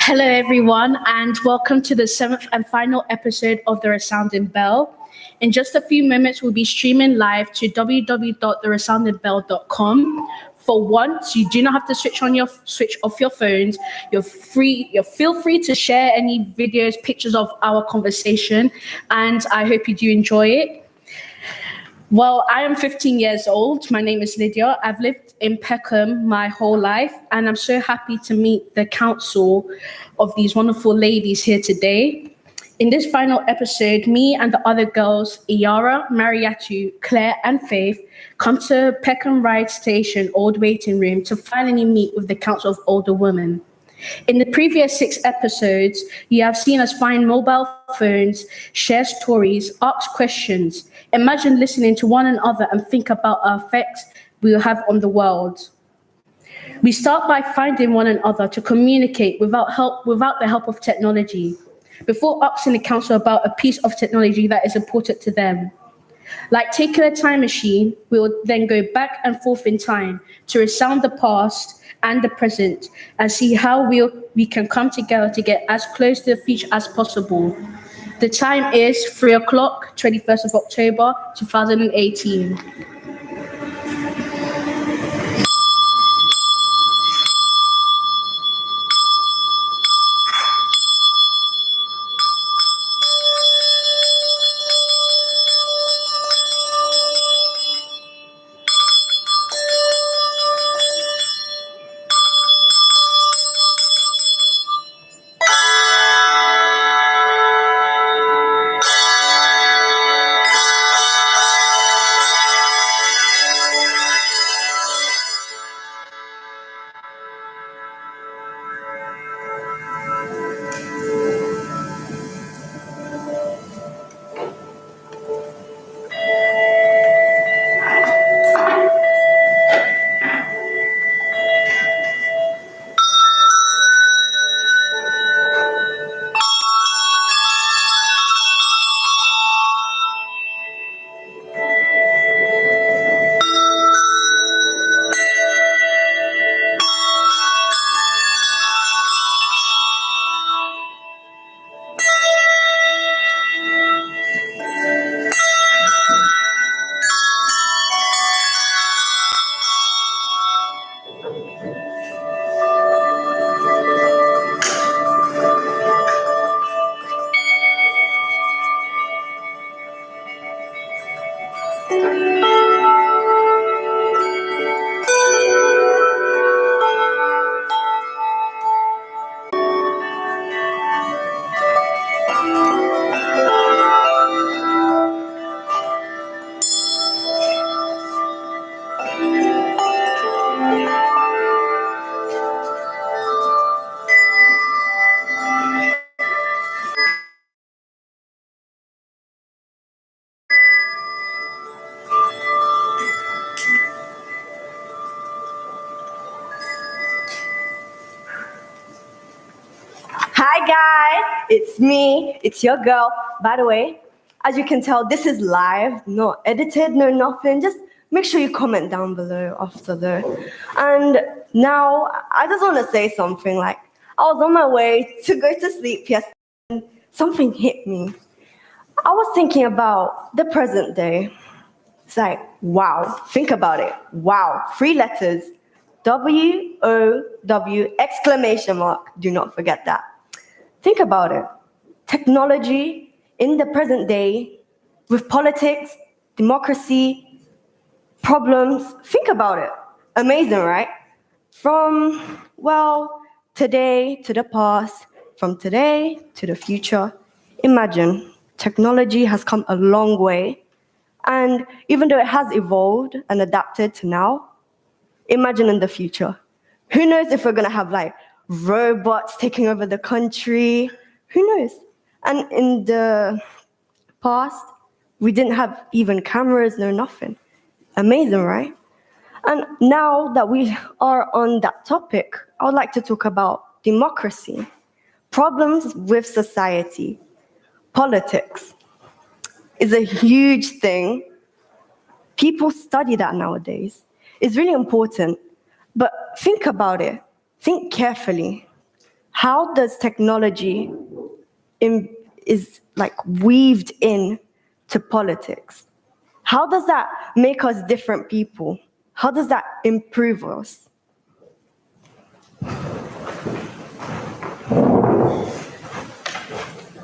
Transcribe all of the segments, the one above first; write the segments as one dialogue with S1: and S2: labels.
S1: Hello, everyone, and welcome to the seventh and final episode of the Resounding Bell. In just a few moments, we'll be streaming live to www.theresoundingbell.com. For once, you do not have to switch off your phones. You're feel free to share any videos, pictures of our conversation, and I hope you do enjoy it. Well, I am 15 years old. My name is Lydia. I've lived in Peckham my whole life, and I'm so happy to meet the council of these wonderful ladies here today. In this final episode, me and the other girls, Iyara, Mariatu, Claire, and Faith, come to Peckham Rye Station Old Waiting Room to finally meet with the Council of Older Women. In the previous 6 episodes, you have seen us find mobile phones, share stories, ask questions, imagine listening to one another and think about our effects we will have on the world. We start by finding one another to communicate without the help of technology, before asking the council about a piece of technology that is important to them. Like taking a time machine, we will then go back and forth in time to resound the past and the present and see how we can come together to get as close to the future as possible. The time is 3 o'clock, 21st of October, 2018.
S2: Hi guys, it's me, it's your girl. By the way, as you can tell, this is live, not edited, no nothing. Just make sure you comment down below after that. And now I just want to say something. Like, I was on my way to go to sleep yesterday and something hit me. I was thinking about the present day. It's like, wow, think about it. Wow, 3 letters. W-O-W exclamation mark. Do not forget that. Think about it. Technology in the present day with politics, democracy, problems. Think about it. Amazing, right? From, well, today to the past, from today to the future. Imagine, technology has come a long way. And even though it has evolved and adapted to now, imagine in the future. Who knows if we're going to have like robots taking over the country? Who knows? And in the past, we didn't have even cameras, no nothing. Amazing, right? And now that we are on that topic, I would like to talk about democracy, problems with society, politics. Is a huge thing. People study that nowadays. It's really important. But think about it. Think carefully. how does technology is like weaved in to politics? How does that make us different people? How does that improve us?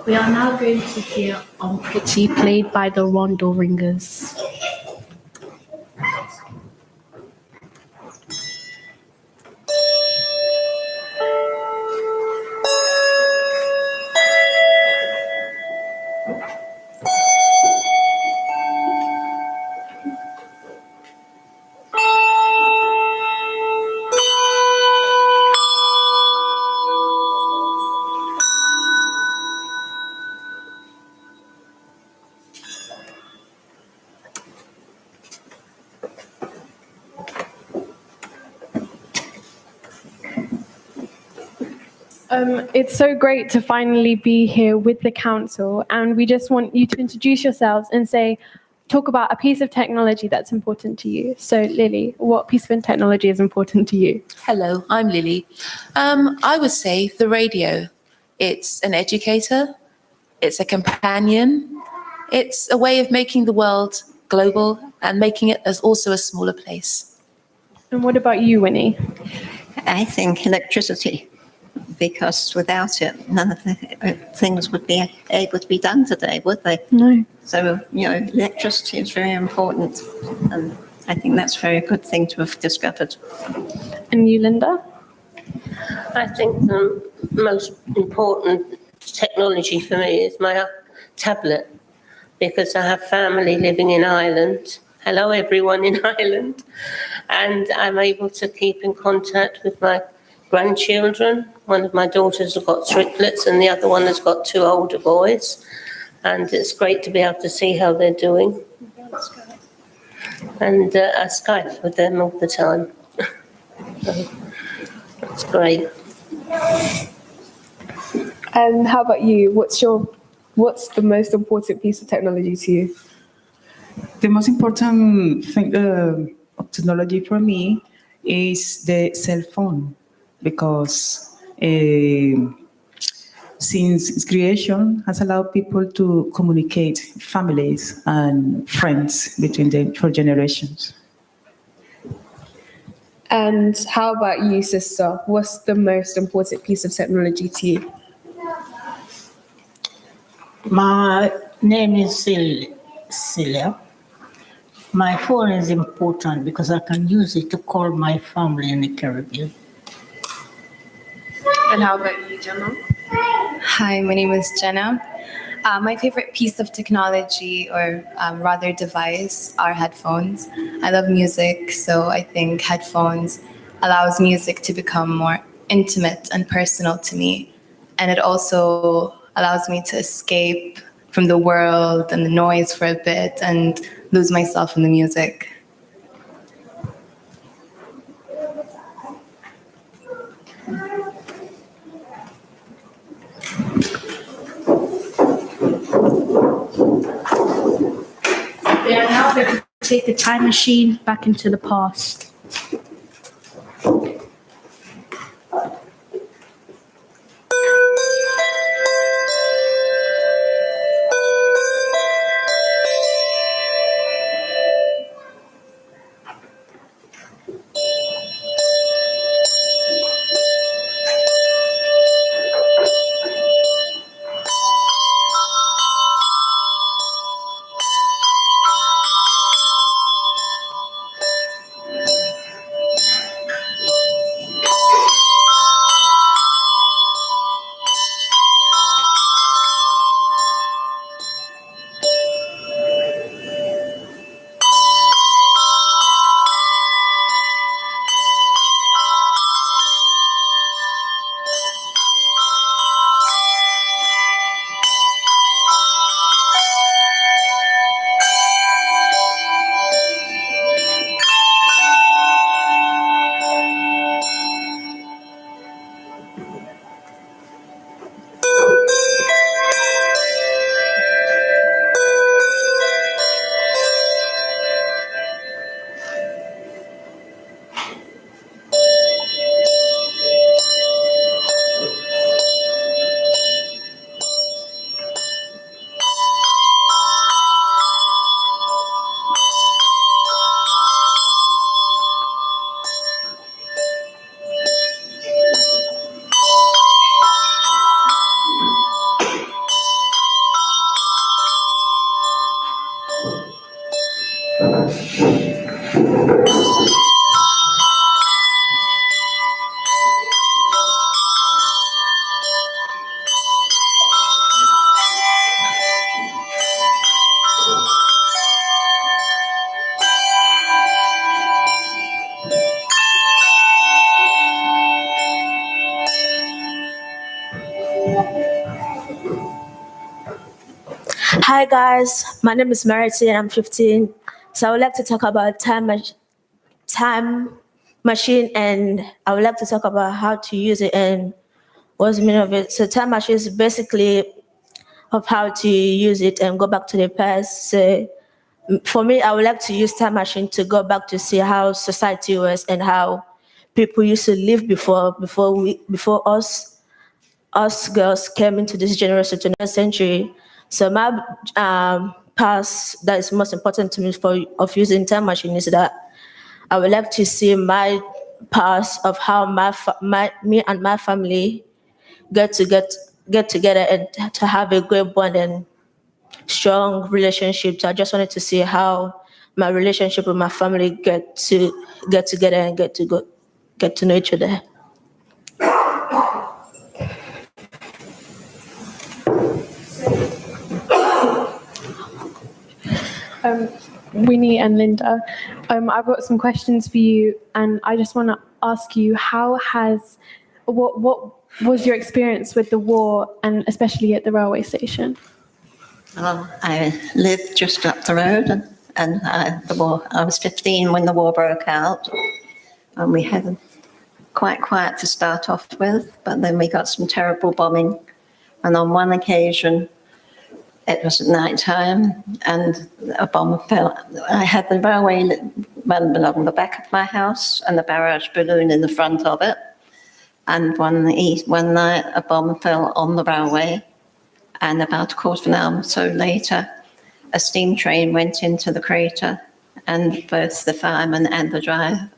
S1: We are now going to hear Pretty played by the Rondo Ringers.
S3: It's so great to finally be here with the council, and we just want you to introduce yourselves and talk about a piece of technology that's important to you. So, Lily, what piece of technology is important to you?
S4: Hello, I'm Lily. I would say the radio. It's an educator, it's a companion, it's a way of making the world global and making it as also a smaller place.
S3: And what about you, Winnie?
S5: I think electricity, because without it, none of the things would be able to be done today, would they?
S3: No.
S5: So, electricity is very important. And I think that's a very good thing to have discovered.
S3: And you, Linda?
S6: I think the most important technology for me is my tablet, because I have family living in Ireland. Hello, everyone in Ireland. And I'm able to keep in contact with my grandchildren. One of my daughters has got triplets and the other one has got two older boys. And it's great to be able to see how they're doing. And I Skype with them all the time. It's great.
S3: And how about you? What's the most important piece of technology to you?
S7: The most important thing of technology for me is the cell phone, because since its creation has allowed people to communicate families and friends between them for generations.
S3: And how about you, sister? What's the most important piece of technology to you?
S8: My name is Celia. My phone is important because I can use it to call my family in the Caribbean.
S3: And how about you, Gemma?
S9: Hi, my name is Jenna. My favorite piece of technology, or rather device, are headphones. I love music, so I think headphones allows music to become more intimate and personal to me. And it also allows me to escape from the world and the noise for a bit and lose myself in the music.
S1: We are now going to take the time machine back into the past.
S10: Hi guys, my name is Marity and I'm 15. So I would like to talk about time machine, and I would like to talk about how to use it and what's the meaning of it. So time machine is basically of how to use it and go back to the past. So for me, I would like to use time machine to go back to see how society was and how people used to live before us girls came into this generation, 20th century. So my past that is most important to me of using time machine is that I would like to see my past of how me and my family get together and to have a great bond and strong relationship. So I just wanted to see how my relationship with my family get together and get to know each other.
S3: Winnie and Linda, I've got some questions for you, and I just want to ask you, what was your experience with the war, and especially at the railway station?
S5: Well, I lived just up the road, and I was 15 when the war broke out, and we had quite quiet to start off with, but then we got some terrible bombing, and on one occasion, it was at night time, and a bomb fell. I had the railway run along the back of my house and the barrage balloon in the front of it. And one night, a bomb fell on the railway, and about a quarter of an hour or so later, a steam train went into the crater, and both the fireman and the driver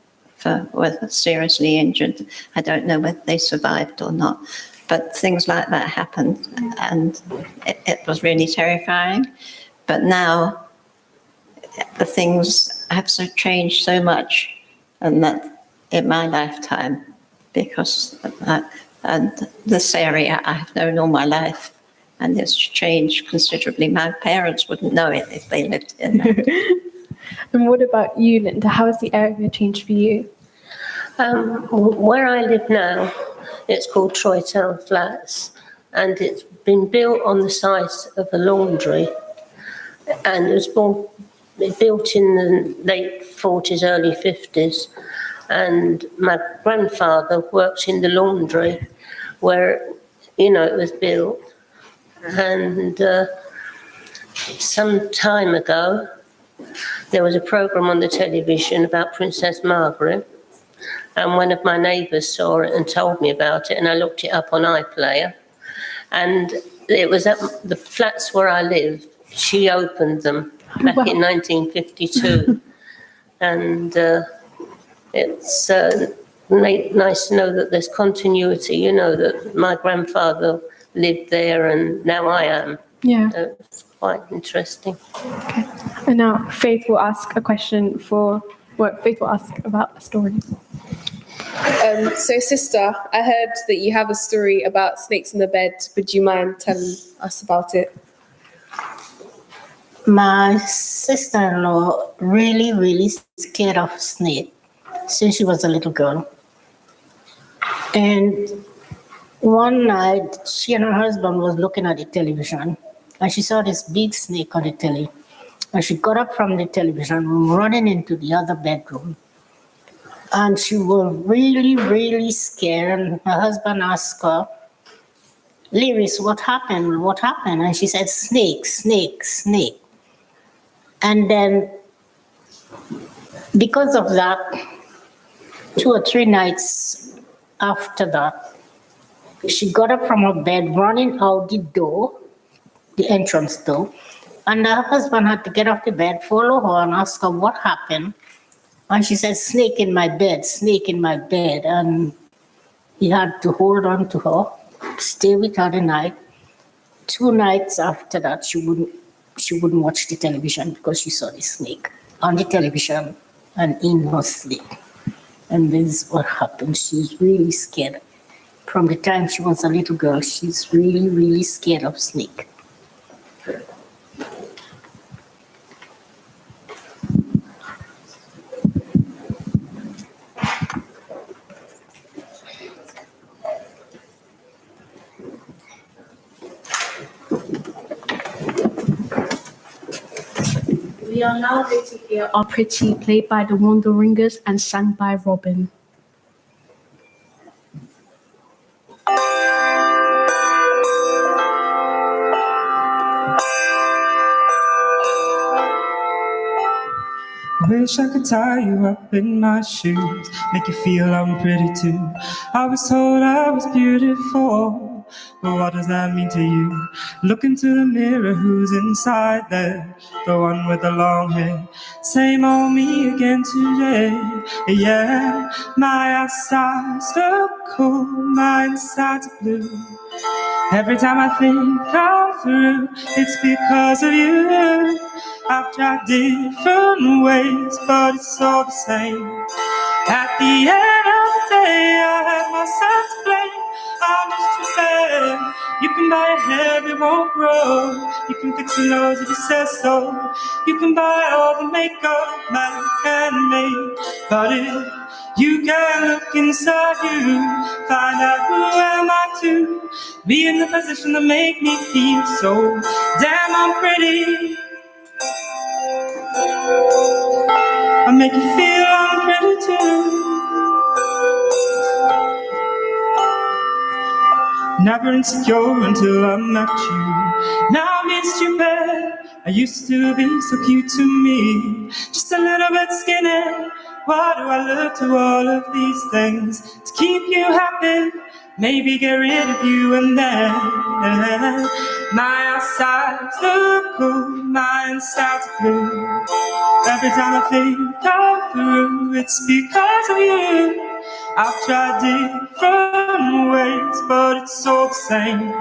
S5: were seriously injured. I don't know whether they survived or not. But things like that happened, and it was really terrifying. But now the things have changed so much, and that in my lifetime, because and this area I've known all my life, and it's changed considerably. My parents wouldn't know it if they lived in it.
S3: And what about you, Linda? How has the area changed for you?
S6: Where I live now, it's called Troy Town Flats, and it's been built on the site of a laundry, and it was built in the late 40s, early 50s, and my grandfather worked in the laundry where, it was built, and some time ago, there was a programme on the television about Princess Margaret, and one of my neighbours saw it and told me about it, and I looked it up on iPlayer. And it was at the flats where I lived. She opened them back in 1952. And it's nice to know that there's continuity, that my grandfather lived there and now I am.
S3: Yeah.
S6: So it's quite interesting.
S3: Okay. And now Faith will ask about a story.
S11: So, sister, I heard that you have a story about snakes in the bed. Would you mind telling us about it?
S8: My sister-in-law really, really scared of snake since she was a little girl. And one night, she and her husband was looking at the television, and she saw this big snake on the telly. And she got up from the television, running into the other bedroom. And she was really, really scared. And her husband asked her, "Liris, what happened? What happened?" And she said, "Snake, snake, snake." And then, because of that, 2 or 3 nights after that, she got up from her bed, running out the door, the entrance door. And her husband had to get off the bed, follow her, and ask her what happened. And she said, "Snake in my bed, snake in my bed." And he had to hold on to her, stay with her the night. 2 nights after that, she wouldn't watch the television because she saw the snake. on the television and in her sleep. And this is what happened. She's really scared. From the time she was a little girl, she's really, really scared of snake.
S1: We are now going to hear Our Pretty, played by the Wandle Ringers and sung by Robyn.
S12: Wish I could tie you up in my shoes, make you feel I'm pretty too. I was told I was beautiful, but what does that mean to you? Look into the mirror, who's inside there? The one with the long hair. Same old me again today. Yeah, my outside's look cool, my inside's blue. Every time I think I'm through, it's because of you. I've tried different ways, but it's all the same. At the end of the day, I have myself to blame. I'm just too bad. You can buy a hair, it won't grow. You can fix your nose if you say so. You can buy all the makeup man can make, but if you can look inside you, find out who am I to be in the position to make me feel so damn I'm pretty. I make you feel I'm pretty too. Never insecure until I met you. Now I'm being stupid. I used to be so cute to me, just a little bit skinny. Why do I look to all of these things to keep you happy? Maybe get rid of you and then my outside's look cool, my inside's blue. Every time I think I'm through, it's because of you. I've tried different ways, but it's all the same.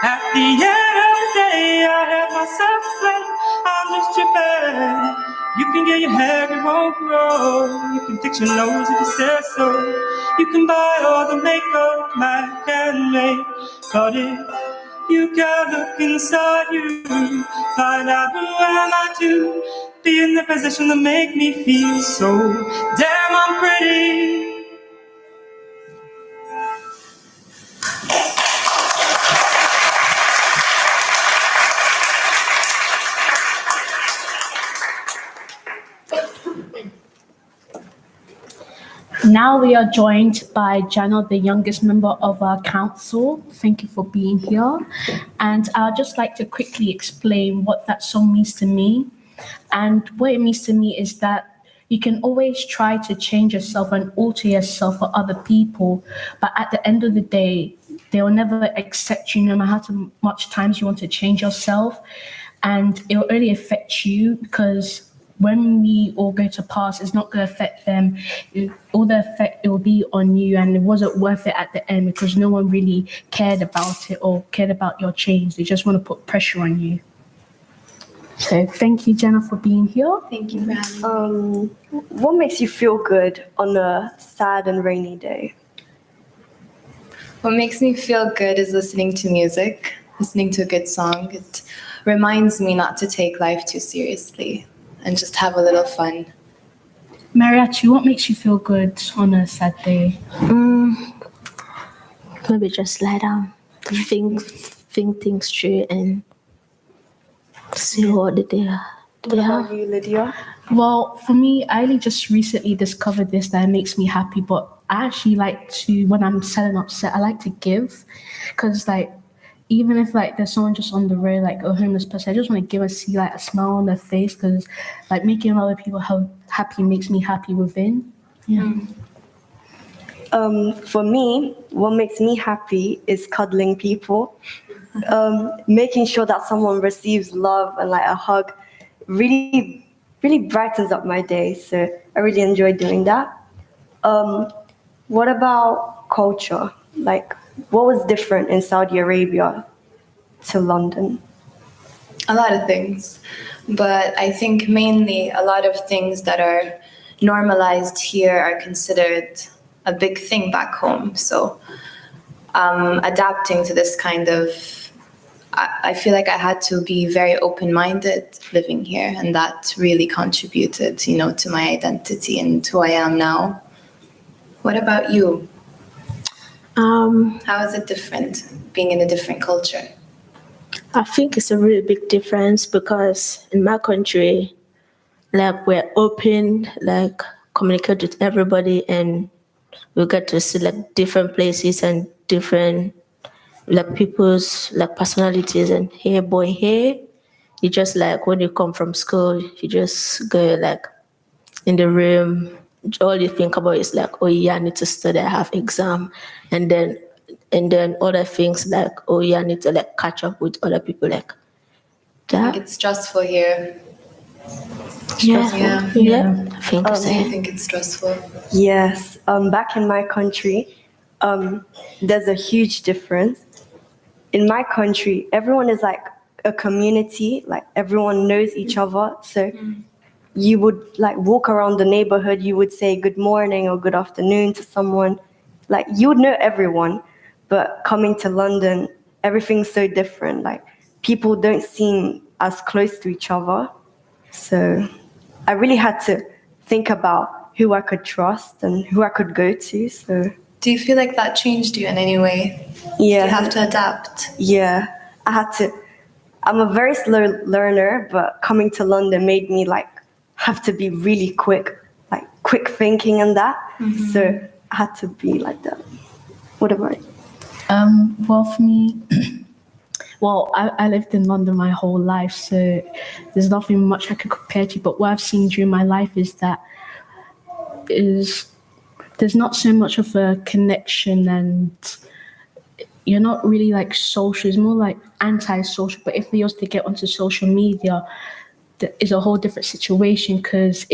S12: At the end of the day, I have myself to blame. I'm just too bad. You can get your hair, it won't grow. You can fix your nose if you say so. You can buy all the makeup man can make, but if you can look inside you, find out who am I to be in the position to make me feel so damn I'm pretty.
S1: Now we are joined by Jana, the youngest member of our council. Thank you for being here. And I'd just like to quickly explain what that song means to me. And what it means to me is that you can always try to change yourself and alter yourself for other people, but at the end of the day, they will never accept you no matter how much times you want to change yourself. And it will only affect you because when we all go to pass, it's not going to affect them. All the effect it will be on you, and it wasn't worth it at the end because no one really cared about it or cared about your change. They just want to put pressure on you. So thank you, Jenna, for being here.
S9: Thank you for having me.
S2: What makes you feel good on a sad and rainy day?
S9: What makes me feel good is listening to music, listening to a good song. It reminds me not to take life too seriously and just have a little fun.
S1: Mariachi, what makes you feel good on a sad day?
S10: Maybe just lie down, think things through, and see what the day.
S2: What about you, Lydia?
S1: Well, for me, I only just recently discovered this that it makes me happy, but I actually like to, when I'm sad and upset, I like to give, because like, even if like there's someone just on the road, like a homeless person, I just want to give and see like a smile on their face, because like making other people happy makes me happy within. Yeah.
S2: For me, what makes me happy is cuddling people. Making sure that someone receives love and like a hug really brightens up my day. So I really enjoy doing that. What about culture? Like, what was different in Saudi Arabia to London?
S9: A lot of things. But I think mainly a lot of things that are normalized here are considered a big thing back home. So adapting to this kind of, I feel like I had to be very open-minded living here, and that really contributed, to my identity and who I am now. What about you? How is it different being in a different culture?
S10: I think it's a really big difference because in my country, like we're open, like communicate with everybody, and we get to see like different places and different like people's like personalities. And here, boy, here, you just like when you come from school, you just go like in the room. All you think about is like, oh yeah, I need to study, I have exam, and then other things like, oh yeah, I need to like catch up with other people like that.
S9: I think it's stressful here.
S10: Yeah. I think
S9: Do
S10: so.
S9: you think it's stressful?
S2: Yes. Back in my country, there's a huge difference. In my country, everyone is like a community, like everyone knows each other. So you would like walk around the neighborhood, you would say good morning or good afternoon to someone. Like you would know everyone. But coming to London, everything's so different. Like people don't seem as close to each other. So I really had to think about who I could trust and who I could go to. So
S9: Do you feel like that changed you in any way?
S2: yeah.
S9: Do you have to adapt?
S2: Yeah, I had to. I'm a very slow learner, but coming to London made me like have to be really quick thinking and that. So I had to be like that. What about you?
S1: Well, for me, I lived in London my whole life, so there's nothing much I could compare to. But what I've seen during my life is there's not so much of a connection, and you're not really like social. It's more like anti-social. But if we was to get onto social media, is a whole different situation. Because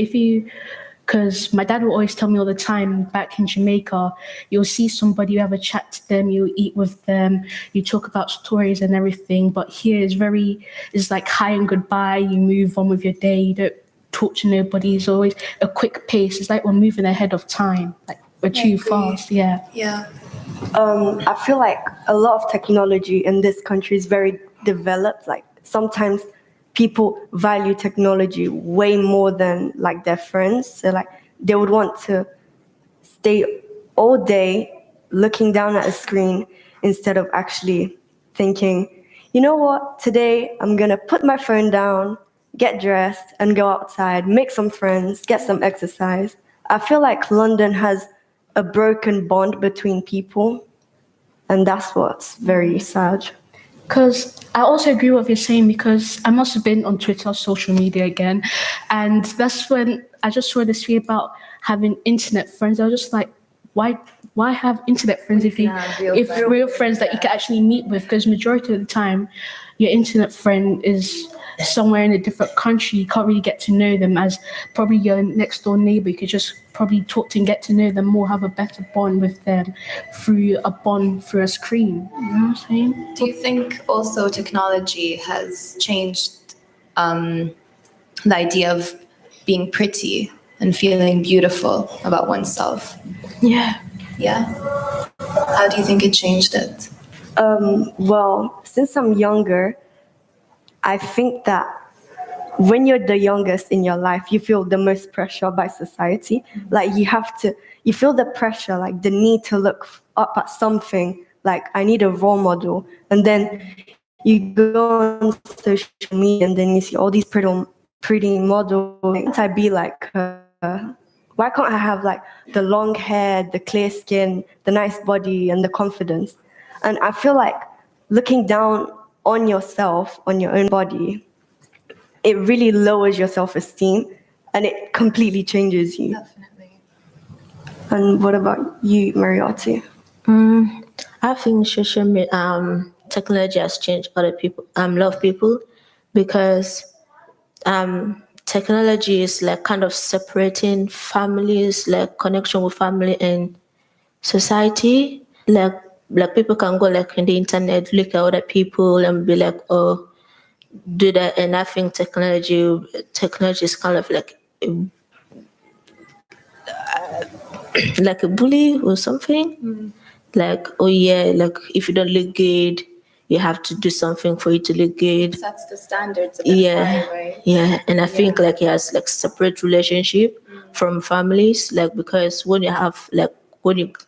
S1: my dad will always tell me all the time, back in Jamaica, you'll see somebody, you have a chat to them, you eat with them, you talk about stories and everything. But here it's like hi and goodbye, you move on with your day, you don't talk to nobody. It's always a quick pace. It's like we're moving ahead of time, like we're too fast. Yeah.
S2: I feel like a lot of technology in this country is very developed. Like sometimes people value technology way more than like their friends. So like they would want to stay all day looking down at a screen instead of actually thinking, you know what, today I'm gonna put my phone down, get dressed and go outside, make some friends, get some exercise. I feel like London has a broken bond between people, and that's what's very sad.
S1: Because I also agree with what you're saying, because I must have been on Twitter, social media again, and that's when I just saw this tweet about having internet friends. I was just like, why have internet friends if real friends that you can actually meet with? Because majority of the time, your internet friend is somewhere in a different country. You can't really get to know them as probably your next door neighbor. You could just probably talk to and get to know them more, have a better bond with them through a screen. You know what I'm saying?
S9: Do you think also technology has changed the idea of being pretty and feeling beautiful about oneself?
S10: Yeah.
S9: How do you think it changed it?
S2: Well, since I'm younger, I think that when you're the youngest in your life, you feel the most pressure by society. Like you feel the pressure, like the need to look up at something, like I need a role model. And then you go on social media and then you see all these pretty models. Why can't I be like her? Why can't I have like the long hair, the clear skin, the nice body and the confidence? And I feel like looking down on yourself, on your own body, it really lowers your self-esteem and it completely changes you.
S9: Definitely.
S2: And what about you, Mariotti?
S10: I think social media, technology has changed a lot of people, because technology is like kind of separating families, like connection with family and society. Like people can go like in the internet, look at other people and be like, oh, do that. And I think technology is kind of like a bully or something. Like, oh yeah, like if you don't look good, you have to do something for you to look good.
S9: Sets the standards a bit
S10: Yeah,
S9: high, right?
S10: yeah. And I think like it has like separate relationship from families, like because when you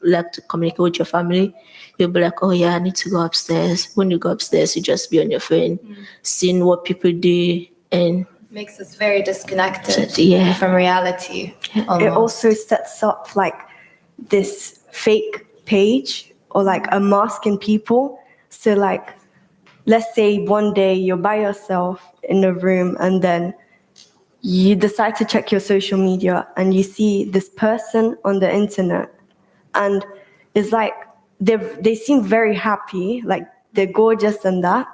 S10: like to communicate with your family, you'll be like, oh yeah, I need to go upstairs. When you go upstairs, you just be on your phone, seeing what people do, and
S9: Makes us very disconnected
S10: Yeah.
S9: from reality.
S2: It
S9: Almost.
S2: also sets up like this fake page or like a mask in people. So like, let's say one day you're by yourself in a room and then you decide to check your social media and you see this person on the internet and it's like they seem very happy, like they're gorgeous and that.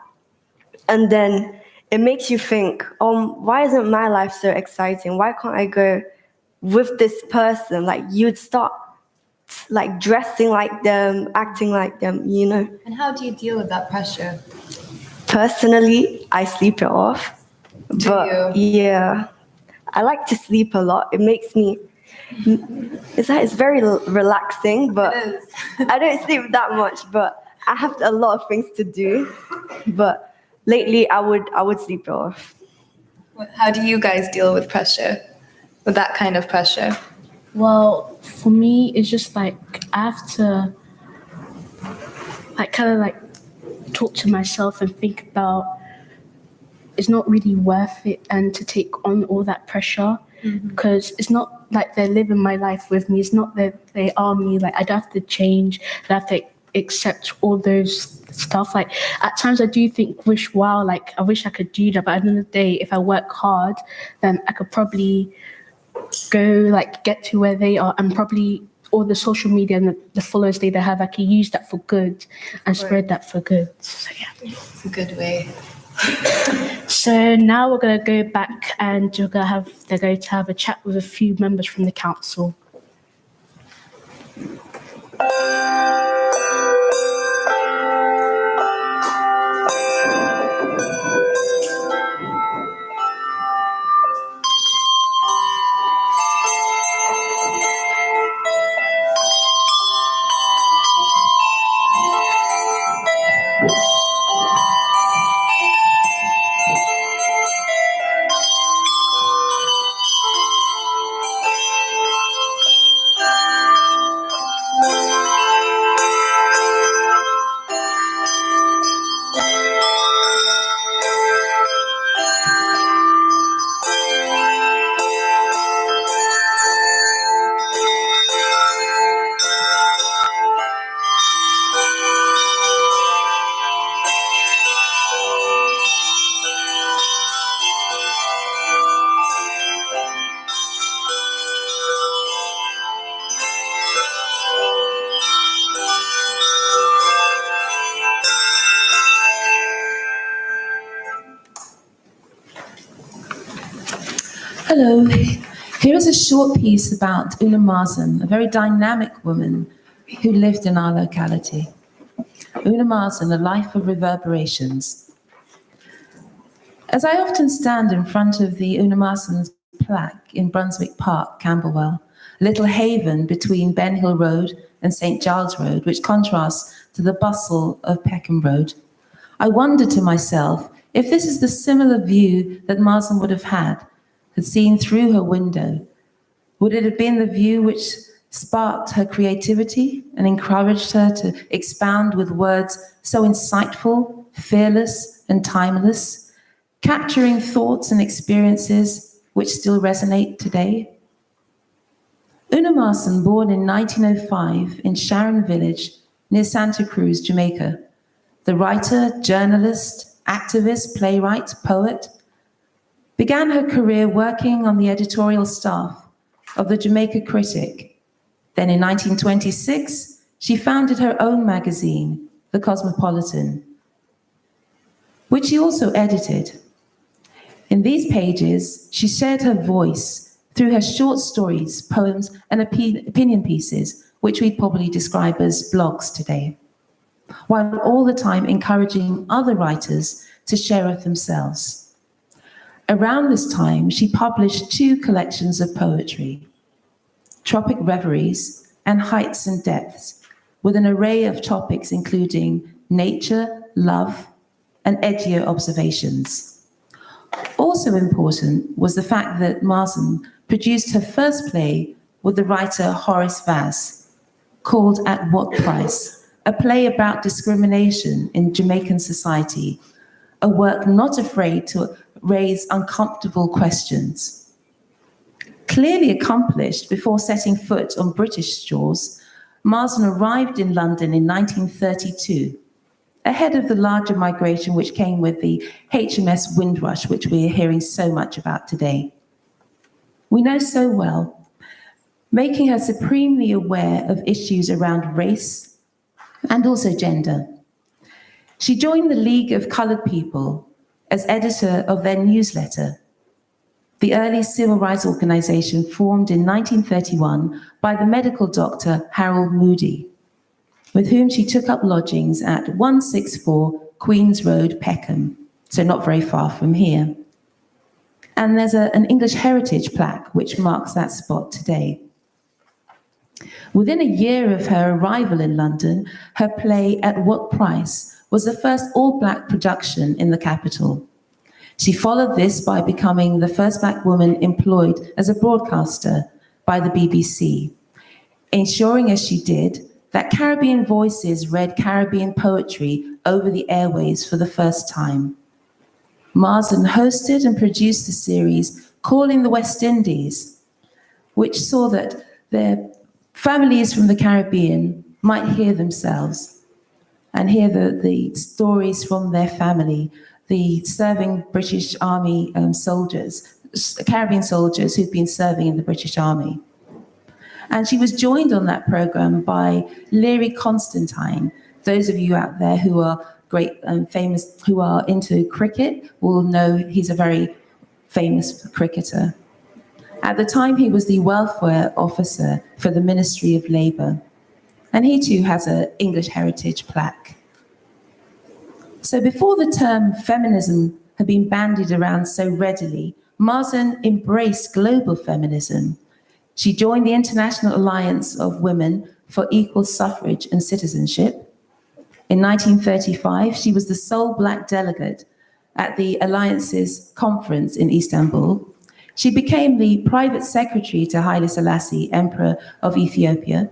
S2: And then it makes you think, why isn't my life so exciting? Why can't I go with this person? Like you'd start like dressing like them, acting like them, you know.
S9: And how do you deal with that pressure?
S2: Personally, I sleep it off. But yeah, I like to sleep a lot. It makes me, it's very relaxing, but I don't sleep that much, but I have a lot of things to do. But lately I would sleep it off.
S9: How do you guys deal with pressure? With that kind of pressure?
S1: Well, for me, it's just like I have to like kind of like talk to myself and think about it's not really worth it and to take on all that pressure because it's not like they're living my life with me. It's not that they are me. Like I don't have to change. I have to accept all those stuff. Like at times I do think, like I wish I could do that. But at the end of the day, if I work hard, then I could probably go like get to where they are and probably all the social media and the followers they have, I can use that for good and spread that for good. So yeah.
S9: It's a good way.
S1: So now we're going to go back and they're going to have a chat with a few members from the council.
S4: Hello. Here is a short piece about Una Marsden, a very dynamic woman who lived in our locality. Una Marsden, A Life of Reverberations. As I often stand in front of the Una Marsden's plaque in Brunswick Park, Camberwell, a little haven between Ben Hill Road and St. Giles Road, which contrasts to the bustle of Peckham Road, I wonder to myself if this is the similar view that Marsden would have had seen through her window. Would it have been the view which sparked her creativity and encouraged her to expound with words so insightful, fearless, and timeless, capturing thoughts and experiences which still resonate today? Una Marsden, born in 1905 in Sharon Village near Santa Cruz, Jamaica, the writer, journalist, activist, playwright, poet, began her career working on the editorial staff of the Jamaica Critic. Then in 1926, she founded her own magazine, The Cosmopolitan, which she also edited. In these pages, she shared her voice through her short stories, poems, and opinion pieces, which we'd probably describe as blogs today, while all the time encouraging other writers
S13: to share of themselves. Around this time, she published 2 collections of poetry, Tropic Reveries and Heights and Depths, with an array of topics including nature, love, and edgier observations. Also important was the fact that Marsden produced her first play with the writer Horace Vaz, called At What Price?, a play about discrimination in Jamaican society, a work not afraid to raise uncomfortable questions. Clearly accomplished before setting foot on British shores, Marsden arrived in London in 1932, ahead of the larger migration which came with the HMS Windrush, which we are hearing so much about today. We know so well, making her supremely aware of issues around race and also gender. She joined the League of Coloured People as editor of their newsletter, the early civil rights organization formed in 1931 by the medical doctor Harold Moody, with whom she took up lodgings at 164 Queen's Road, Peckham, so not very far from here. And there's an English heritage plaque which marks that spot today. Within a year of her arrival in London, her play At What Price? Was the first all-black production in the capital. She followed this by becoming the first black woman employed as a broadcaster by the BBC, ensuring as she did that Caribbean voices read Caribbean poetry over the airwaves for the first time. Marsden hosted and produced the series Calling the West Indies, which saw that their families from the Caribbean might hear themselves and hear the stories from their family, the serving British Army soldiers, Caribbean soldiers who'd been serving in the British Army. And she was joined on that program by Leary Constantine. Those of you out there who are great and famous, who are into cricket, will know he's a very famous cricketer. At the time, he was the welfare officer for the Ministry of Labour. And he too has an English heritage plaque. So before the term feminism had been bandied around so readily, Marsden embraced global feminism. She joined the International Alliance of Women for Equal Suffrage and Citizenship. In 1935, she was the sole black delegate at the Alliance's conference in Istanbul. She became the private secretary to Haile Selassie, Emperor of Ethiopia,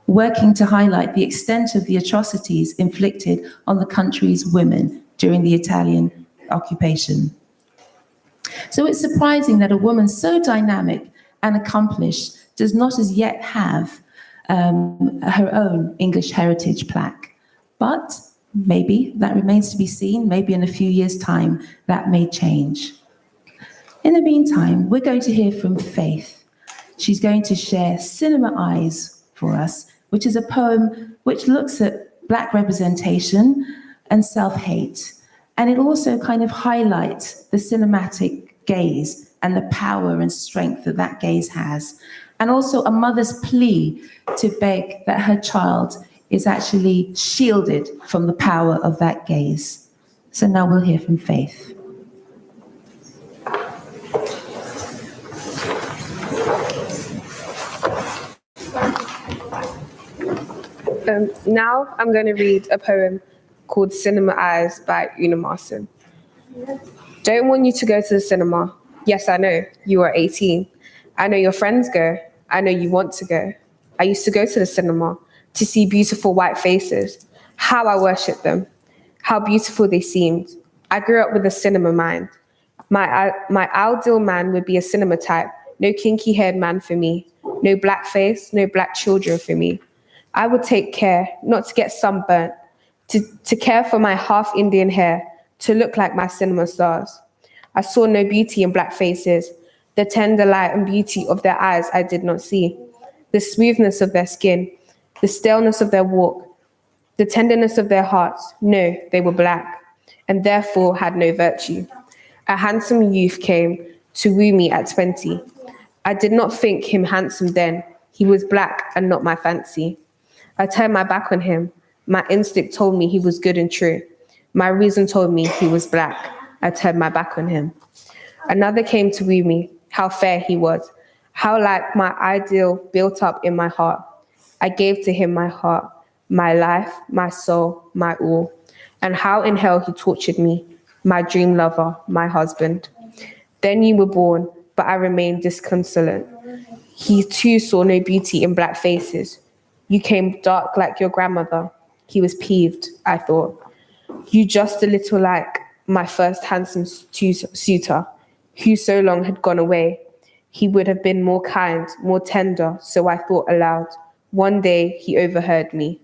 S13: working to highlight the extent of the atrocities inflicted on the country's women during the Italian occupation. So it's surprising that a woman so dynamic and accomplished does not as yet have her own English heritage plaque. But maybe that remains to be seen. Maybe in a few years' time, that may change. In the meantime, we're going to hear from Faith. She's going to share Cinema Eyes for us, which is a poem which looks at Black representation and self-hate. And it also kind of highlights the cinematic gaze and the power and strength that that gaze has. And also a mother's plea to beg that her child is actually shielded from the power of that gaze. So now we'll hear from Faith.
S11: Now I'm going to read a poem called Cinema Eyes by Una Marson. Don't want you to go to the cinema. Yes, I know, you are 18. I know your friends go. I know you want to go. I used to go to the cinema to see beautiful white faces. How I worshipped them. How beautiful they seemed. I grew up with a cinema mind. My ideal man would be a cinema type. No kinky haired man for me. No black face, no black children for me. I would take care not to get sunburnt, to care for my half Indian hair, to look like my cinema stars. I saw no beauty in black faces, the tender light and beauty of their eyes I did not see, the smoothness of their skin, the staleness of their walk, the tenderness of their hearts. No, they were black, and therefore had no virtue. A handsome youth came to woo me at 20. I did not think him handsome then. He was black and not my fancy. I turned my back on him. My instinct told me he was good and true. My reason told me he was black. I turned my back on him. Another came to woo me, how fair he was, how like my ideal built up in my heart. I gave to him my heart, my life, my soul, my all. And how in hell he tortured me, my dream lover, my husband. Then you were born, but I remained disconsolate. He too saw no beauty in black faces. You came dark like your grandmother. He was peeved, I thought. You just a little like my first handsome suitor, who so long had gone away. He would have been more kind, more tender, so I thought aloud. One day he overheard me.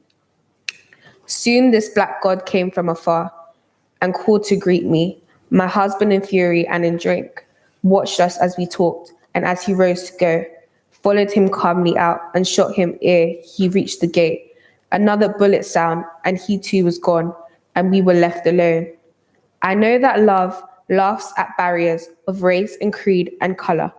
S11: Soon this black god came from afar and called to greet me. My husband in fury and in drink watched us as we talked, and as he rose to go, followed him calmly out and shot him ere he reached the gate. Another bullet sound, and he too was gone, and we were left alone. I know that love laughs at barriers of race and creed and color,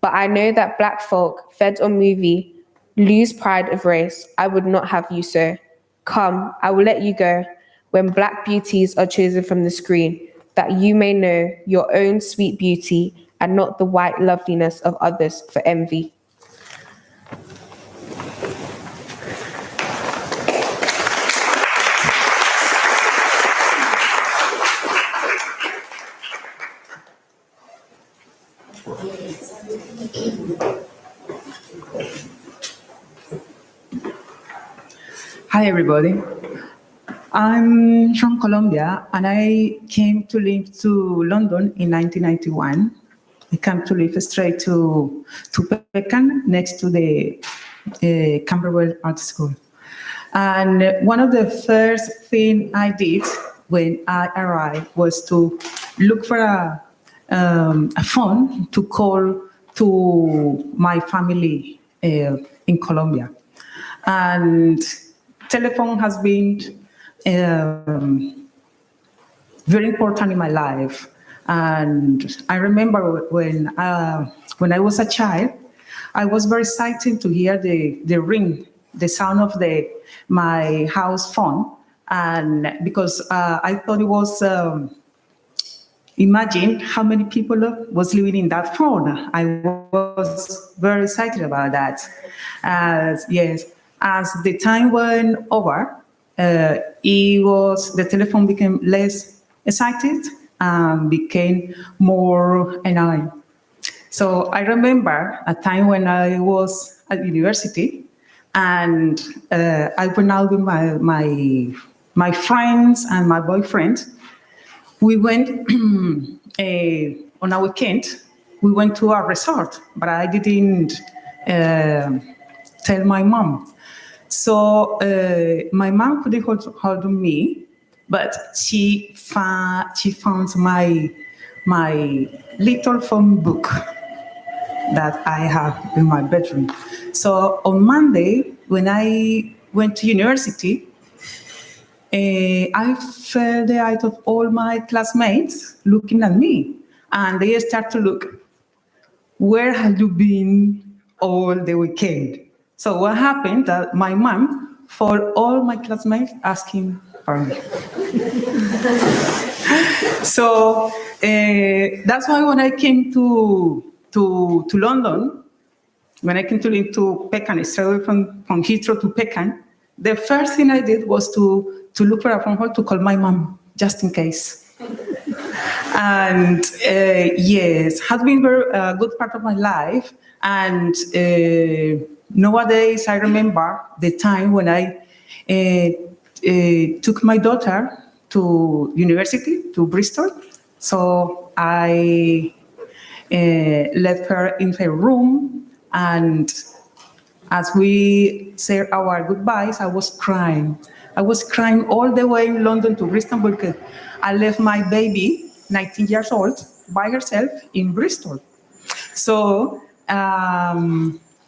S11: but I know that black folk, fed on movie, lose pride of race. I would not have you so. Come, I will let you go when black beauties are chosen from the screen, that you may know your own sweet beauty and not the white loveliness of others for envy.
S7: Hi, everybody. I'm from Colombia, and I came to live to London in 1991. I came to live straight to Peckham, next to the Camberwell Art School. And one of the first things I did when I arrived was to look for a phone to call to my family in Colombia. And telephone has been very important in my life. And I remember when I was a child, I was very excited to hear the ring, the sound of my house phone. And because I thought it was, imagine how many people was living in that phone. I was very excited about that. Yes, as the time went over, the telephone became less excited and became more annoying. So I remember a time when I was at university, and I went out with my friends and my boyfriend. We went on a weekend. We went to a resort, but I didn't tell my mom. So my mom couldn't hold on me, but she found my little phone book that I have in my bedroom. So on Monday, when I went to university, I felt the eyes of all my classmates looking at me, and they start to look, where have you been all the weekend? So what happened that my mom, for all my classmates, asking for me. So that's why when I came to London, when I came to live to Peckham, straight from Heathrow to Peckham, the first thing I did was to look for a phone call to call my mom, just in case. And yes, has been very good part of my life. And nowadays, I remember the time when I took my daughter to university, to Bristol. So I left her in her room, and as we said our goodbyes, I was crying. I was crying all the way in London to Bristol because I left my baby, 19 years old, by herself in Bristol. So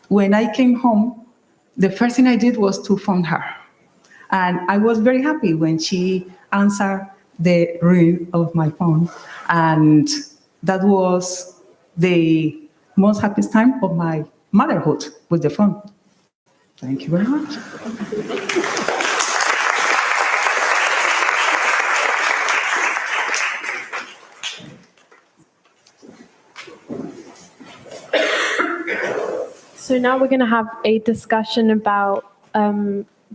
S7: when I came home, the first thing I did was to phone her. And I was very happy when she answered the ring of my phone. And that was the most happiest time of my motherhood with the phone. Thank you very much.
S3: So now we're going to have a discussion about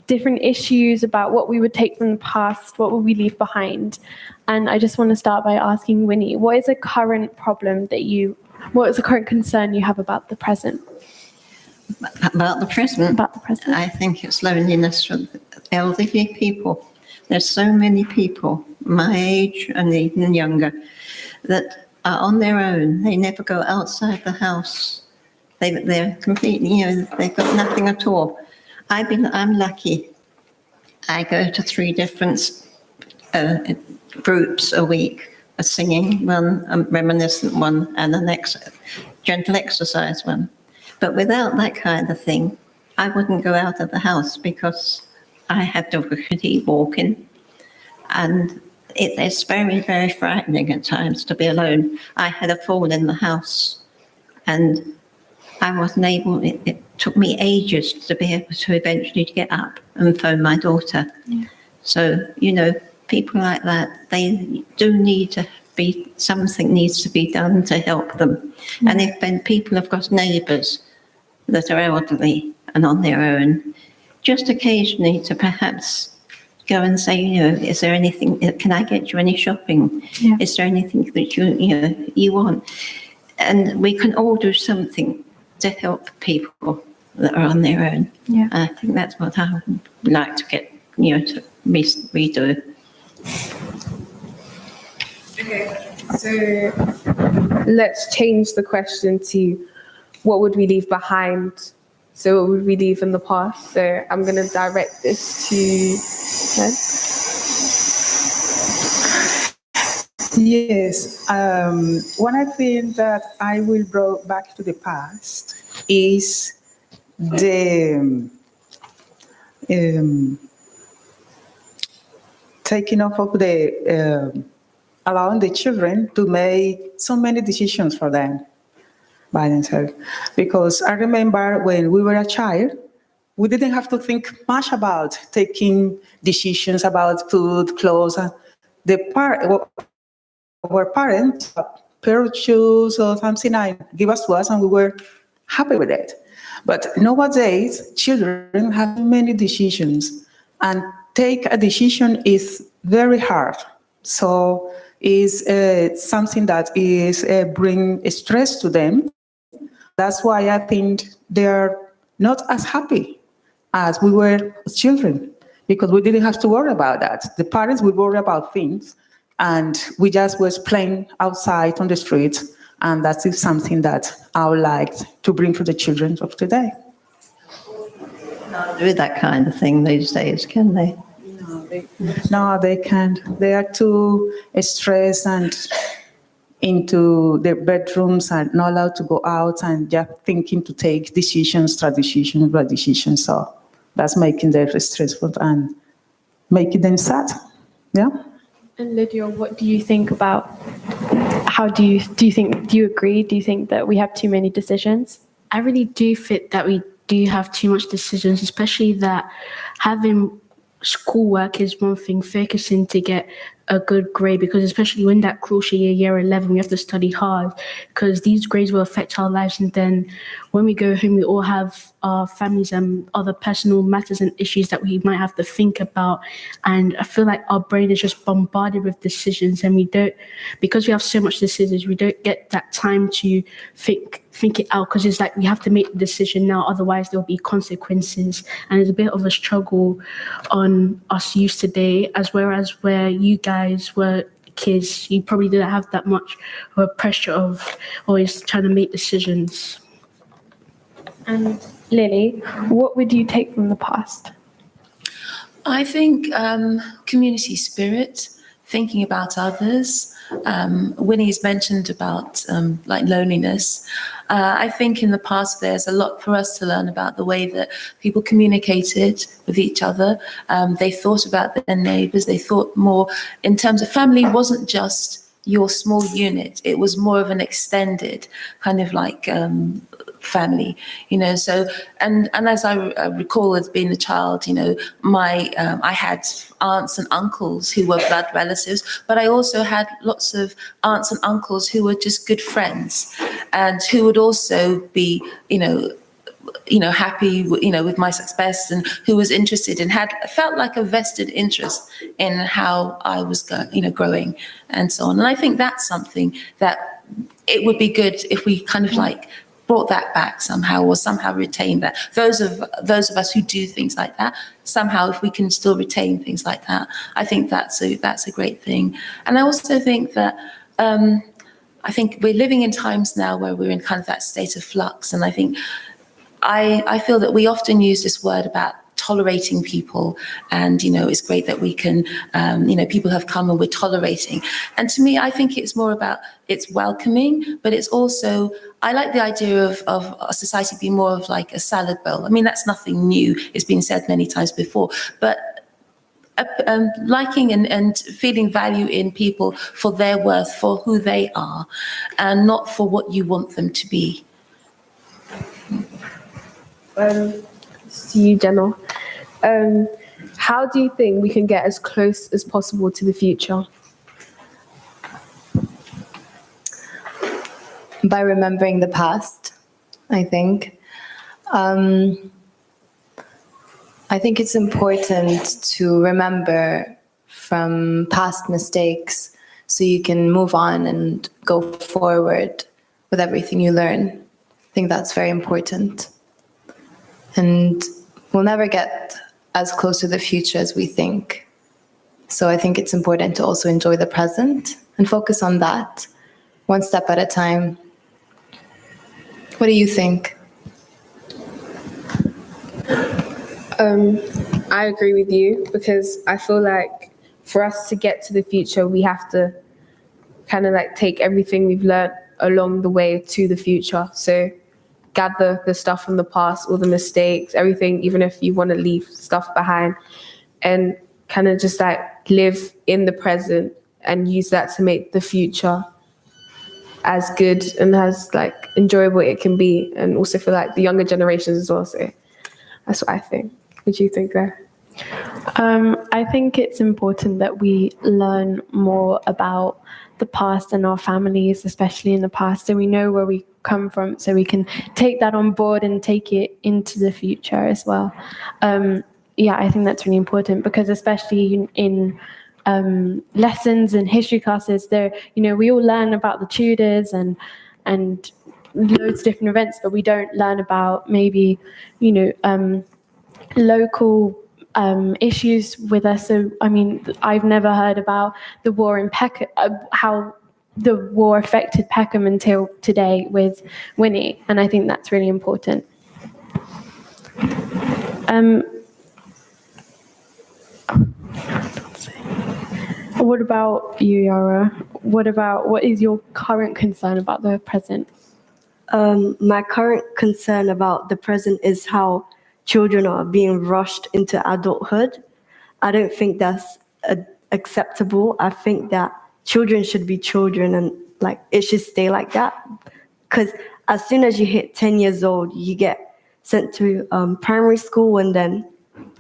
S3: different issues, about what we would take from the past, what would we leave behind. And I just want to start by asking Winnie, what is a current problem what is a current concern you have about the present?
S5: About the present?
S3: About the present.
S5: I think it's loneliness for elderly people. There's so many people, my age and even younger, that are on their own. They never go outside the house. They're completely, they've got nothing at all. I'm lucky. I go to 3 different groups a week, a singing one, a reminiscent one, and a gentle exercise one. But without that kind of thing, I wouldn't go out of the house because I have difficulty walking. And it's very, very frightening at times to be alone. I had a fall in the house and I wasn't able, it took me ages to be able to eventually get up and phone my daughter. Yeah. So, people like that, they do need to something needs to be done to help them. Yeah. And if people have got neighbours that are elderly and on their own, just occasionally to perhaps go and say, is there anything, can I get you any shopping? Yeah. Is there anything that you want? And we can all do something to help people that are on their own. Yeah. I think that's what I would like to get, to redo.
S11: Okay, so let's change the question to what would we leave behind? So what would we leave in the past? So I'm going to direct this to Ted.
S14: Yes, one thing that I will bring back to the past is the taking off of the allowing the children to make so many decisions for them by themselves. Because I remember when we were a child, we didn't have to think much about taking decisions about food, clothes. Our parents, a pair of shoes or something, give us to us, and we were happy with it. But nowadays, children have many decisions, and take a decision is very hard. So it's something that is bring stress to them. That's why I think they're not as happy as we were as children, because we didn't have to worry about that. The parents would worry about things, and we just was playing outside on the street, and that is something that I would like to bring to the children of today.
S5: Not do that kind of thing these days, can they?
S14: No, they can't. They are too stressed and into their bedrooms and not allowed to go out and just thinking to take decisions. So that's making them stressful and making them sad. Yeah.
S3: And Lydia, what do you think about do you agree? Do you think that we have too many decisions?
S1: I really do think that we do have too much decisions, especially that having schoolwork is one thing, focusing to get a good grade, because especially when that crucial year 11, we have to study hard because these grades will affect our lives. And then when we go home, we all have our families and other personal matters and issues that we might have to think about. And I feel like our brain is just bombarded with decisions, and because we have so much decisions, we don't get that time to think it out, because it's like we have to make the decision now, otherwise there'll be consequences. And it's a bit of a struggle on us youth today, as well as where you guys were kids. You probably didn't have that much of a pressure of always trying to make decisions.
S3: And Lily, what would you take from the past?
S4: I think community spirit, thinking about others. Winnie's mentioned about like loneliness. I think in the past there's a lot for us to learn about the way that people communicated with each other. They thought about their neighbours. They thought more in terms of family. Wasn't just your small unit. It was more of an extended kind of like family, so and as I recall as being a child, I had aunts and uncles who were blood relatives, but I also had lots of aunts and uncles who were just good friends and who would also be happy, with my success, and who was interested and felt like a vested interest in how I was growing and so on. And I think that's something that it would be good if we kind of like brought that back somehow, or somehow retain that. Those of us who do things like that, somehow if we can still retain things like that, I think that's a great thing. And I also think that I think we're living in times now where we're in kind of that state of flux, and I think I feel that we often use this word about tolerating people, and it's great that we can people have come and we're tolerating. And to me, I think it's more about it's welcoming, but it's also, I like the idea of a society being more of like a salad bowl. I mean, that's nothing new, it's been said many times before, but liking and feeling value in people for their worth, for who they are, and not for what you want them to be.
S3: To you, Jenna. How do you think we can get as close as possible to the future?
S9: By remembering the past, I think. I think it's important to remember from past mistakes so you can move on and go forward with everything you learn. I think that's very important. And we'll never get as close to the future as we think. So I think it's important to also enjoy the present and focus on that, one step at a time. What do you think?
S3: I agree with you, because I feel like for us to get to the future, we have to kind of like take everything we've learned along the way to the future. So gather the stuff from the past, all the mistakes, everything, even if you want to leave stuff behind, and kind of just like live in the present and use that to make the future as good and as like enjoyable it can be, and also for like the younger generations as well. So that's what I think. What do you think there? I think it's important that we learn more about the past and our families, especially in the past, so we know where we come from, so we can take that on board and take it into the future as well. I think that's really important, because especially in lessons and history classes, there, we all learn about the Tudors and loads of different events, but we don't learn about maybe local issues with us. So I mean, I've never heard about the war in Peckham, how the war affected Peckham until today with Winnie, and I think that's really important. What about you, Yara? What is your current concern about the present?
S2: My current concern about the present is how children are being rushed into adulthood. I don't think that's acceptable. I think that children should be children, and like it should stay like that. Because as soon as you hit 10 years old, you get sent to primary school, and then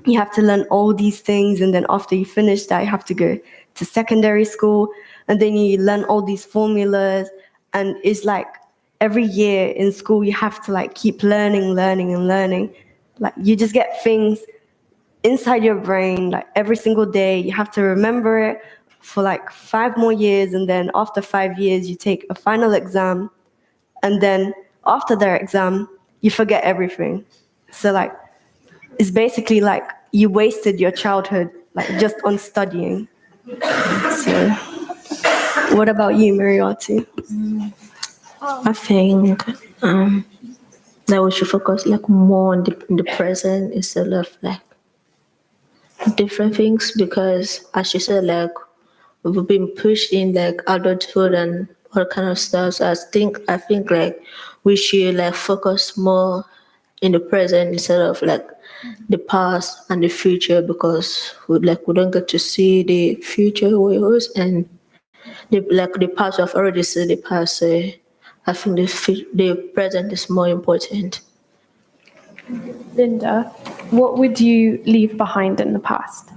S2: you have to learn all these things. And then after you finish that, you have to go to secondary school, and then you learn all these formulas. And it's like every year in school, you have to like keep learning. Like you just get things inside your brain, like every single day. You have to remember it for like 5 more years. And then after 5 years, you take a final exam. And then after their exam, you forget everything. So like, it's basically like you wasted your childhood, like just on studying. So what about you, Mariati?
S10: I think that we should focus like more on the present instead of like different things, because as you said, like we've been pushed in like adulthood and all kind of stuff. So I think like we should like focus more in the present instead of like the past and the future, because we don't get to see the future ways, and the past, we have already seen the past. So I think the present is more important.
S3: Linda, what would you leave behind in the past?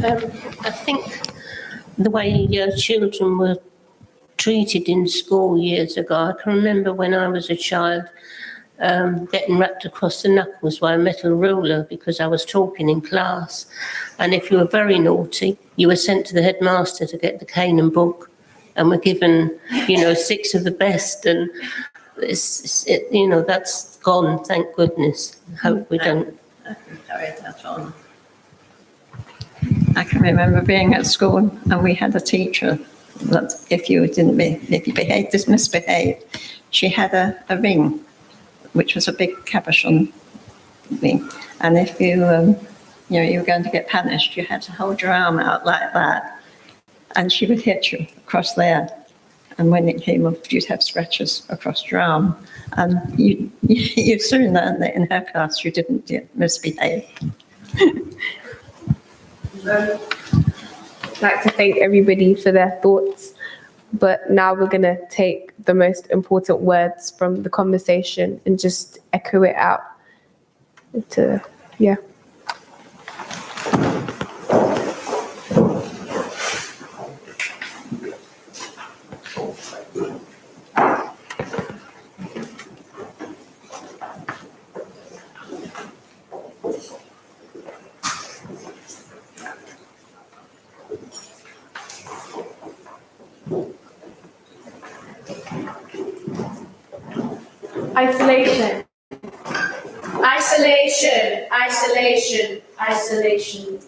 S6: I think the way your children were treated in school years ago. I can remember when I was a child getting rapped across the knuckles by a metal ruler because I was talking in class. And if you were very naughty, you were sent to the headmaster to get the cane and book, and were given, 6 of the best. And that's gone, thank goodness. Hope we don't.
S5: Carry that on. I can remember being at school and we had a teacher that if you misbehaved, she had a ring, which was a big cabochon ring. And if you were going to get punished, you had to hold your arm out like that, and she would hit you across there. And when it came off, you'd have scratches across your arm. And you soon learned that in her class you didn't misbehave.
S11: I'd like to thank everybody for their thoughts, but now we're going to take the most important words from the conversation and just echo it out to, yeah.
S1: Isolation. Isolation. Isolation. Isolation.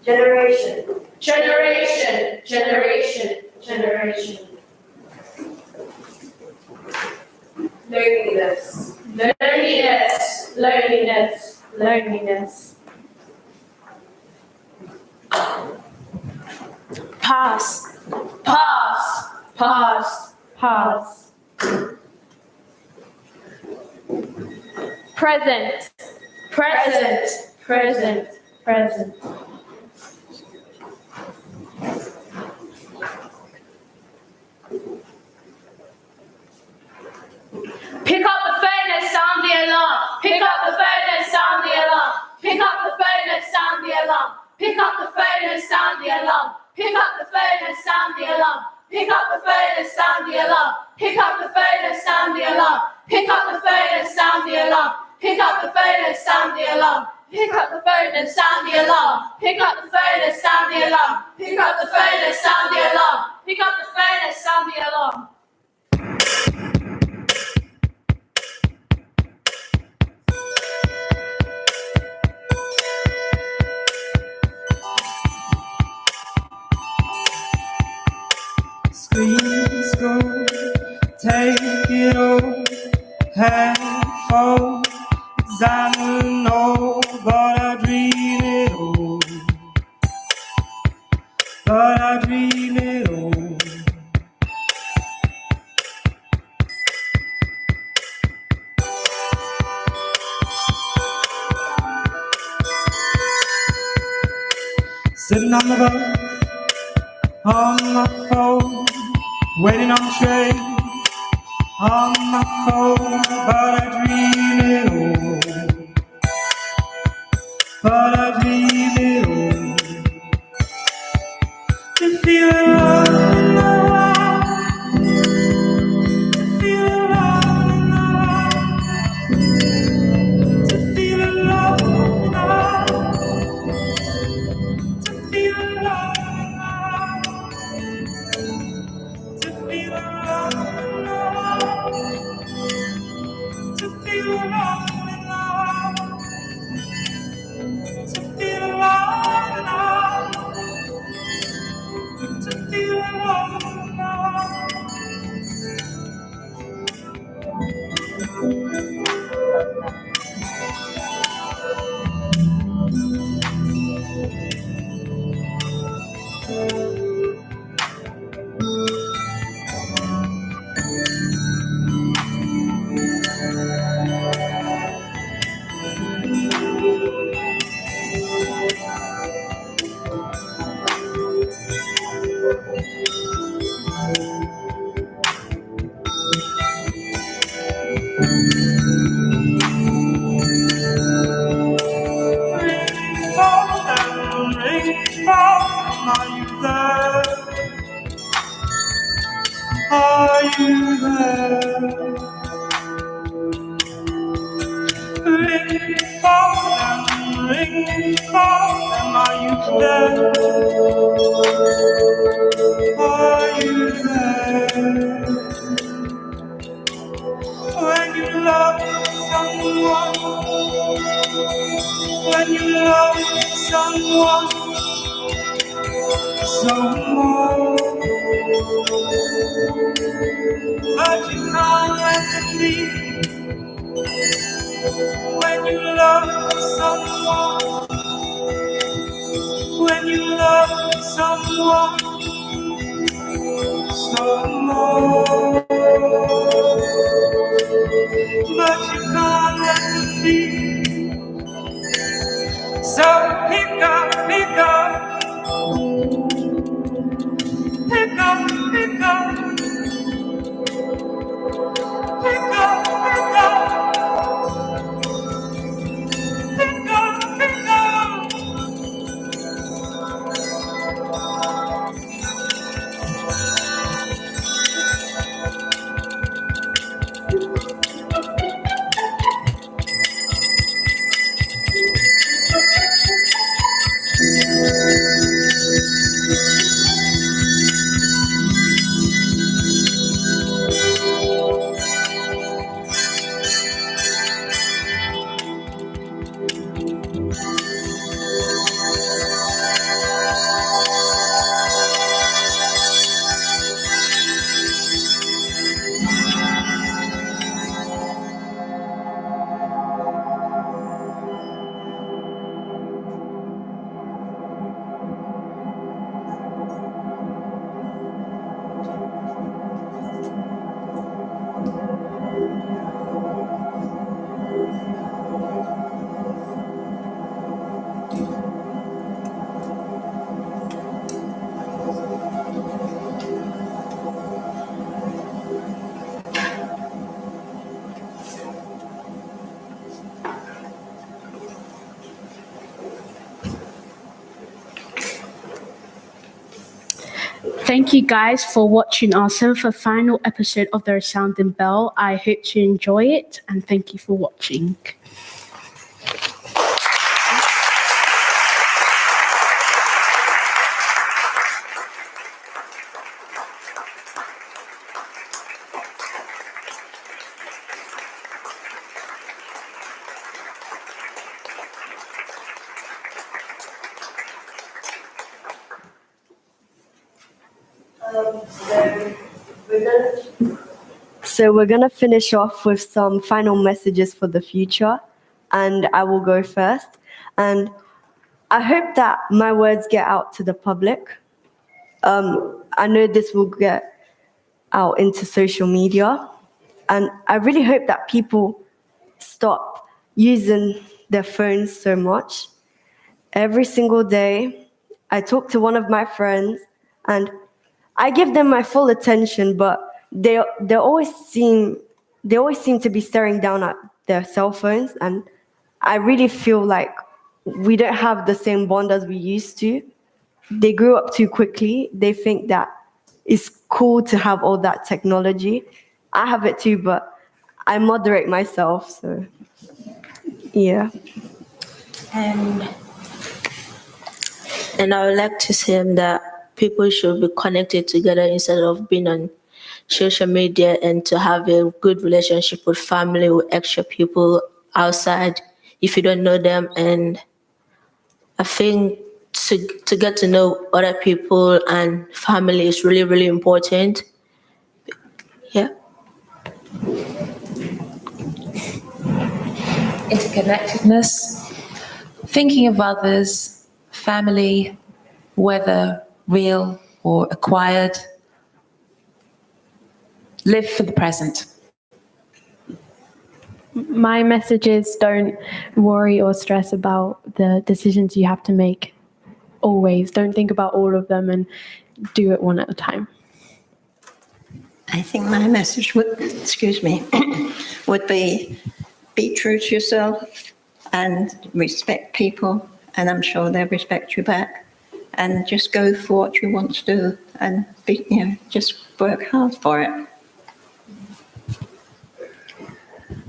S1: Generation. Generation. Generation. Generation. Loneliness. Loneliness. Loneliness. Loneliness. Past. Past. Past. Past.
S3: Present.
S1: Present. Present. Present. Pick up the phone and sound the alarm. Pick up the phone and sound the alarm. Pick up the phone and sound the alarm. Pick up the phone and sound the alarm. Pick up the phone and sound the alarm. Pick up the phone and sound the alarm. Pick up the phone and sound the alarm. Pick up the phone and sound the alarm. Pick up the phone and sound the alarm. Pick up the phone and sound the alarm. Pick up the phone and sound the alarm. Pick up the phone and sound the alarm. Pick up the phone and sound the alarm.
S12: Screen school, take it all, handful, examine all, but I dream it all, but I dream it all. Sitting on the bus, on my phone, waiting on the train, on my phone, but I dream it all, but I dream it all. To feel alone in the heart, to feel alone in the heart, to feel alone in the heart, to feel alone in the heart, to feel alone in the heart, to feel alone in the heart, to feel Are you there? Ring for them, ring for them. Are you there? Are you there? When you love someone, when you love someone so much, but you can't let them be. When you love someone, when you love someone so much, but you can't let them be. So pick up, pick up, pick up, pick up, pick up, pick up, pick up, pick up.
S1: Thank you guys for watching our 7th and final episode of the Resounding Bell. I hope you enjoy it and thank you for watching.
S2: So we're gonna finish off with some final messages for the future, and I will go first. And I hope that my words get out to the public. I know this will get out into social media, and I really hope that people stop using their phones so much. Every single day, I talk to one of my friends, and I give them my full attention, but they always seem to be staring down at their cell phones, and I really feel like we don't have the same bond as we used to. They grew up too quickly. They think that it's cool to have all that technology. I have it too, but I moderate myself, so yeah.
S10: And I would like to say that people should be connected together instead of being on social media, and to have a good relationship with family, with extra people outside if you don't know them. And I think to get to know other people and family is really, really important. Yeah.
S13: Interconnectedness, thinking of others, family, whether real or acquired. Live for the present.
S3: My message is don't worry or stress about the decisions you have to make. Always. Don't think about all of them and do it one at a time.
S5: I think my message would, would be true to yourself and respect people, and I'm sure they'll respect you back. and just go for what you want to do and be, just work hard for it.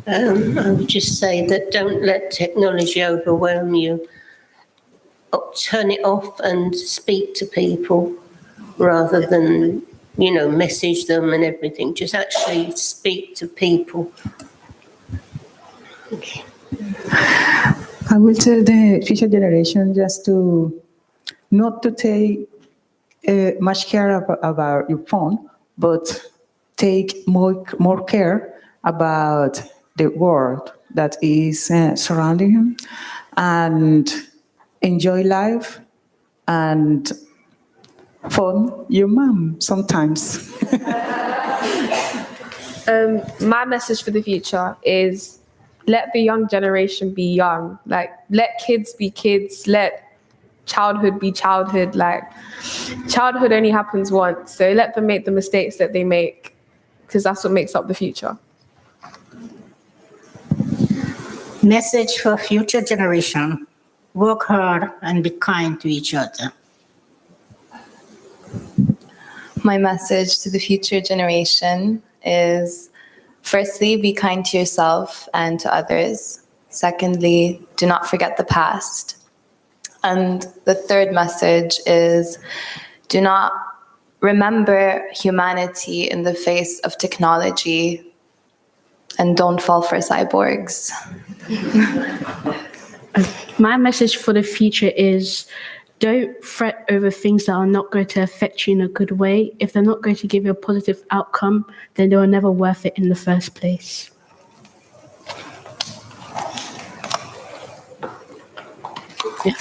S6: I would just say that don't let technology overwhelm you. Turn it off and speak to people rather than, message them and everything. Just actually speak to people. Okay.
S14: I will tell the future generation just not to take much care about your phone, but take more care about the world that is surrounding him, and enjoy life and phone your mom sometimes.
S11: My message for the future is let the young generation be young. Like, let kids be kids. Let childhood be childhood. Like, childhood only happens once. So let them make the mistakes that they make, because that's what makes up the future.
S8: Message for future generation: work hard and be kind to each other.
S9: My message to the future generation is, firstly, be kind to yourself and to others. Secondly, do not forget the past. And the third message is, do not remember humanity in the face of technology, and don't fall for cyborgs.
S1: My message for the future is don't fret over things that are not going to affect you in a good way. If they're not going to give you a positive outcome, then they were never worth it in the first place. Yeah.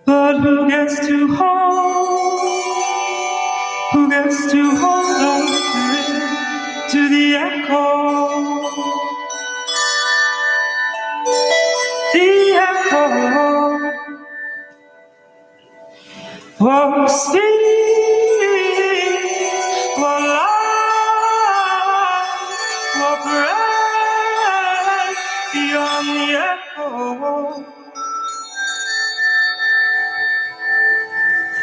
S12: But who gets to hold on to the echo? The echo of speech, what life, what breath beyond the echo.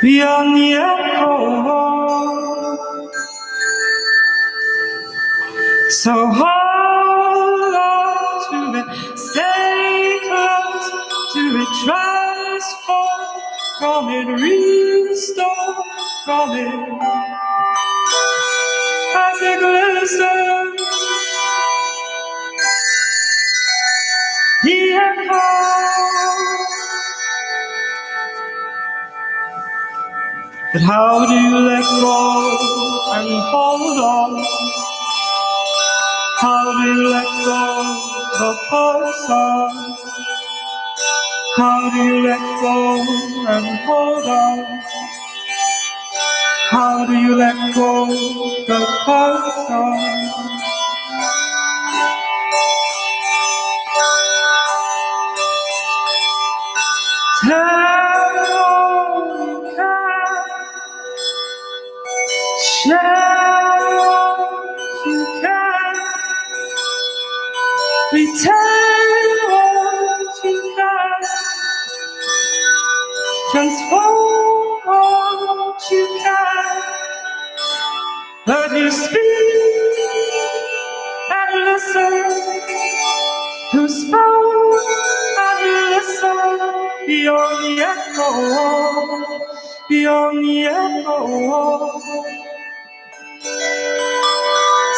S12: Beyond the echo. So hold on to it, stay close to it, transform from it, restore from it, as it glistens. The echo. But how do you let go and hold on? How do you let go of person? How do you let go and hold on? How do you let go of person? Tell all you can, share all you can, retain what you can, transform what you can. Let you speak and listen, who spoke and listen, beyond the echo, beyond the echo.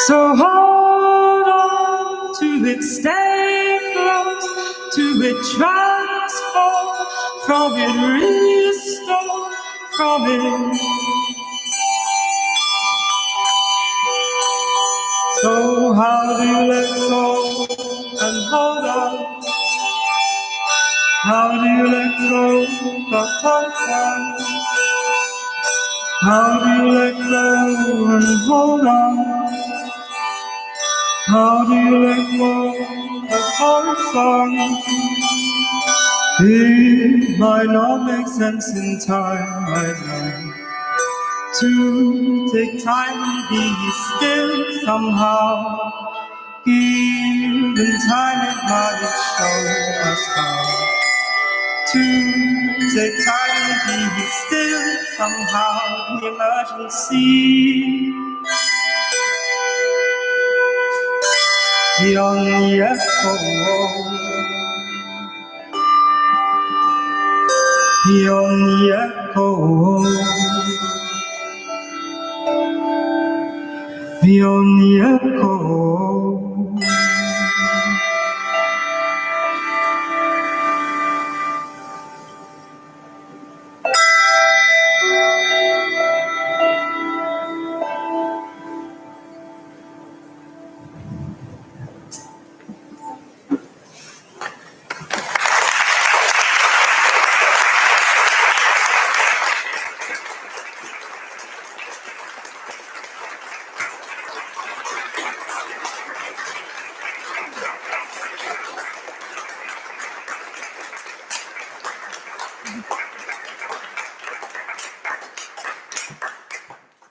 S12: So hold on to it, stay close to it, transform from it, restore from it, So how do you let go and hold on? How do you let go but hold on? How do you let go and hold on? How do you let go but hold on? It might not make sense in time, I know. To take time and be still somehow. Even time it might show us how. To take time and be still somehow in the emergency. Beyond the echo, beyond the echo, beyond the echo.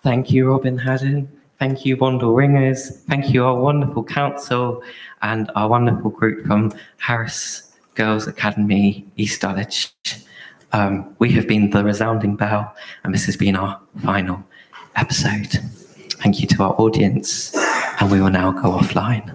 S15: Thank you, Robyn Haddon. Thank you, Wandle Ringers. Thank you, our wonderful council and our wonderful group from Harris Girls Academy, East Dulwich. We have been the Resounding Bell, and this has been our final episode. Thank you to our audience, and we will now go offline.